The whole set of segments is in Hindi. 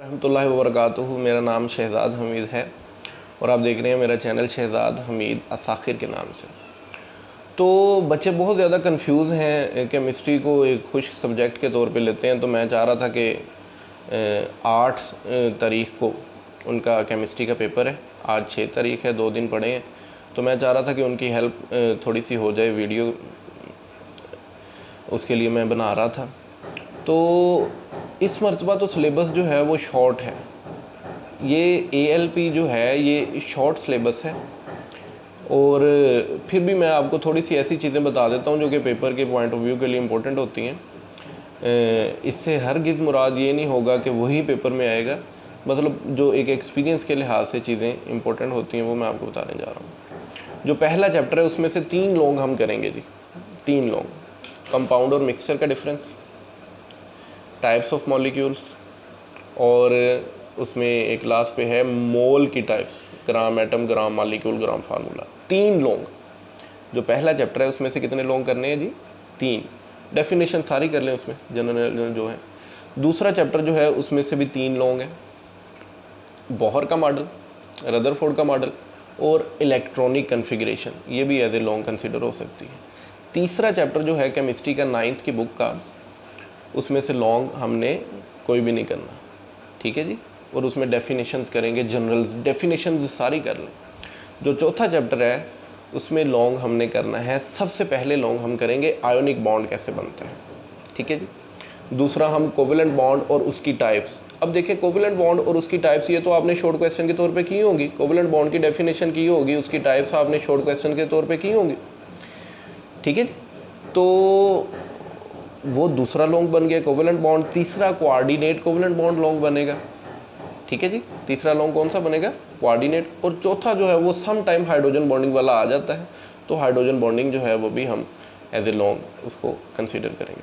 रहमतुल्लाहि व बरकातुहू। मेरा नाम शहज़ाद हमीद है और आप देख रहे हैं मेरा चैनल शहज़ाद हमीद असाखिर के नाम से। तो बच्चे बहुत ज़्यादा कंफ्यूज हैं, केमिस्ट्री को एक खुश्क सब्जेक्ट के तौर पे लेते हैं। तो मैं चाह रहा था कि 8 तारीख़ को उनका केमिस्ट्री का पेपर है, आज 6 तारीख़ है, 2 दिन पड़े हैं। तो मैं चाह रहा था कि उनकी हेल्प थोड़ी सी हो जाए, वीडियो उसके लिए मैं बना रहा था। तो इस मरतबा तो सिलेबस जो है वो शॉर्ट है, ये ALP जो है ये शॉर्ट सिलेबस है। और फिर भी मैं आपको थोड़ी सी ऐसी चीज़ें बता देता हूँ जो कि पेपर के पॉइंट ऑफ व्यू के लिए इम्पोर्टेंट होती हैं। इससे हरगिज़ मुराद ये नहीं होगा कि वही पेपर में आएगा, मतलब जो एक एक्सपीरियंस के लिहाज से चीज़ें इंपॉर्टेंट होती हैं वो मैं आपको बताने जा रहा हूँ। जो पहला चैप्टर है उसमें से 3 लॉन्ग हम करेंगे जी, 3 लॉन्ग। कंपाउंड और मिक्सचर का डिफरेंस, टाइप्स ऑफ मॉलिक्यूल्स, और उसमें एक लास्ट पे है मोल की types, gram atom, gram molecule, gram formula. 3 long जो पहला चैप्टर है उसमें से कितने लॉन्ग करने हैं जी? 3। डेफिनेशन सारी कर लें उसमें, जनरल जो है। दूसरा चैप्टर जो है उसमें से भी 3 लॉन्ग है, बोहर का मॉडल, रदरफोर्ड का मॉडल और इलेक्ट्रॉनिक कन्फिग्रेशन, ये भी एज ए लॉन्ग कंसिडर हो सकती है। तीसरा चैप्टर जो है केमिस्ट्री का 9th की बुक का, उसमें से लॉन्ग हमने कोई भी नहीं करना, ठीक है जी। और उसमें डेफिनेशंस करेंगे, जनरल्स डेफिनेशंस सारी कर लें। जो चौथा चैप्टर है उसमें लॉन्ग हमने करना है, सबसे पहले लॉन्ग हम करेंगे आयोनिक बॉन्ड कैसे बनते हैं, ठीक है जी। दूसरा हम कोवेलेंट बॉन्ड और उसकी टाइप्स। अब देखिए कोवेलेंट बॉन्ड और उसकी टाइप्स ये तो आपने शॉर्ट क्वेश्चन के तौर पे की होगी, कोवेलेंट बॉन्ड की डेफिनेशन की होगी, उसकी टाइप्स आपने शॉर्ट क्वेश्चन के तौर पे की होगी, ठीक है। तो वो दूसरा लॉन्ग बन गया कोवेलेंट बॉन्ड। तीसरा कोऑर्डिनेट कोवेलेंट बॉन्ड लॉन्ग बनेगा, ठीक है जी। तीसरा लॉन्ग कौन सा बनेगा? कोऑर्डिनेट। और चौथा जो है वो सम टाइम हाइड्रोजन बॉन्डिंग वाला आ जाता है, तो हाइड्रोजन बॉन्डिंग जो है वो भी हम एज ए लॉन्ग उसको कंसीडर करेंगे।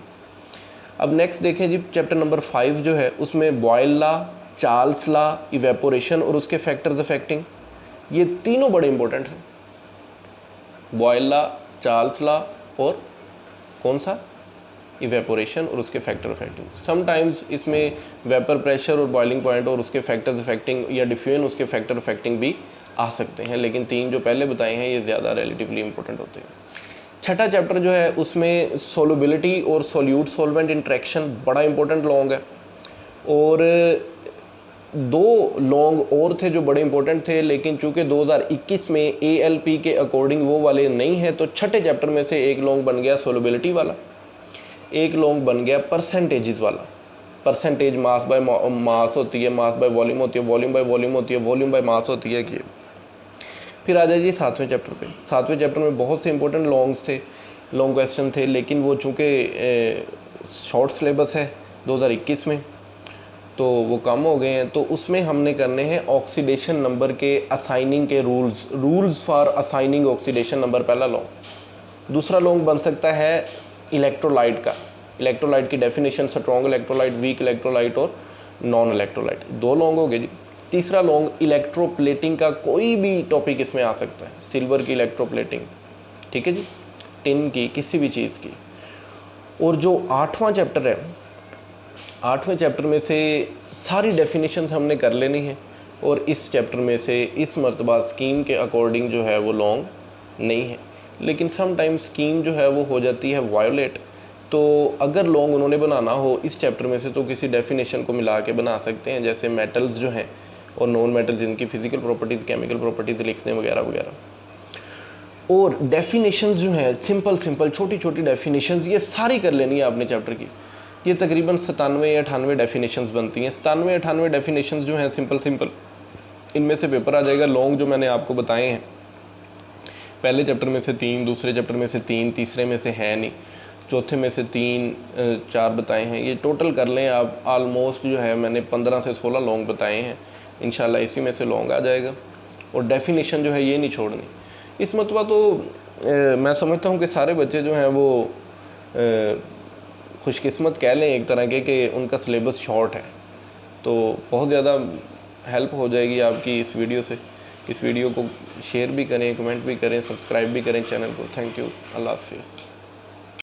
अब नेक्स्ट देखें जी, चैप्टर नंबर 5 जो है उसमें Boyle law, Charles law, evaporation और उसके फैक्टर्स अफेक्टिंग, ये तीनों बड़े इंपॉर्टेंट हैं। बॉयल लॉ, चार्ल्स लॉ और कौन सा? इवेपोरेशन और उसके फैक्टर अफेक्टिंग। समटाइम्स इसमें वेपर प्रेशर और बॉइलिंग पॉइंट और उसके फैक्टर्स अफेक्टिंग या डिफ्यूजन उसके फैक्टर अफेक्टिंग भी आ सकते हैं, लेकिन 3 जो पहले बताए हैं ये ज़्यादा रिलेटिवली इंपॉर्टेंट होते हैं। छठा चैप्टर जो है उसमें सोलबिलिटी और सोल्यूट सोलवेंट इंट्रैक्शन बड़ा इंपॉर्टेंट लॉन्ग है। और 2 लॉन्ग और थे जो बड़े इंपॉर्टेंट थे, लेकिन चूंकि 2021 में ALP के अकॉर्डिंग वो वाले नहीं है, तो छठे चैप्टर में से एक लॉन्ग बन गया सोलबिलिटी वाला, एक लॉन्ग बन गया परसेंटेजेस वाला। परसेंटेज मास बाय मास होती है, मास बाय वॉल्यूम होती है, वॉल्यूम बाय वॉल्यूम होती है, वॉल्यूम बाय मास होती है कि। फिर आ जाइए 7वें चैप्टर पे। 7वें चैप्टर में बहुत से इंपॉर्टेंट लॉन्ग्स थे, लॉन्ग क्वेश्चन थे, लेकिन वो चूँकि शॉर्ट सिलेबस है 2021 में, तो वो कम हो गए हैं। तो उसमें हमने करने हैं ऑक्सीडेशन नंबर के असाइनिंग के rules for assigning oxidation number, पहला लॉन्ग। दूसरा लॉन्ग बन सकता है इलेक्ट्रोलाइट का, इलेक्ट्रोलाइट की definition, strong electrolyte, weak electrolyte और नॉन इलेक्ट्रोलाइट, 2 लॉन्ग हो गए जी। तीसरा लॉन्ग इलेक्ट्रोप्लेटिंग का, कोई भी टॉपिक इसमें आ सकता है, सिल्वर की इलेक्ट्रोप्लेटिंग, ठीक है जी, टिन की, किसी भी चीज़ की। और जो 8वां चैप्टर है, 8वें चैप्टर में से सारी डेफिनेशंस हमने कर लेनी है, और इस चैप्टर में से इस मरतबा स्कीम के अकॉर्डिंग जो है वो लॉन्ग नहीं है, लेकिन सम टाइम स्कीम जो है वो हो जाती है वायोलेट। तो अगर लॉन्ग उन्होंने बनाना हो इस चैप्टर में से तो किसी डेफिनेशन को मिला के बना सकते हैं, जैसे मेटल्स जो हैं और नॉन मेटल्स, इनकी फिजिकल प्रॉपर्टीज़, केमिकल प्रॉपर्टीज़ लिखते हैं वगैरह वगैरह। और डेफिनेशंस जो हैं सिंपल छोटी छोटी डेफिनेशंस, ये सारी कर लेनी है आपने चैप्टर की। ये तकरीबन 97 या 98 डेफिनेशंस बनती हैं। 97-98 डेफिनेशंस जो हैं सिंपल, इनमें से पेपर आ जाएगा। लॉन्ग जो मैंने आपको बताए हैं, पहले चैप्टर में से 3, दूसरे चैप्टर में से 3, तीसरे में से है नहीं, चौथे में से 3, 4 बताए हैं। ये टोटल कर लें आप, आलमोस्ट जो है मैंने 15 से 16 लॉन्ग बताए हैं। इंशाल्लाह इसी में से लॉन्ग आ जाएगा। और डेफिनेशन जो है ये नहीं छोड़नी इस मतबा। तो मैं समझता हूँ कि सारे बच्चे जो हैं वो खुशकिस्मत कह लें एक तरह के कि उनका सिलेबस शॉर्ट है, तो बहुत ज़्यादा हेल्प हो जाएगी आपकी इस वीडियो से। इस वीडियो को शेयर भी करें, कमेंट भी करें, सब्सक्राइब भी करें चैनल को। थैंक यू, अल्लाह हाफिज़।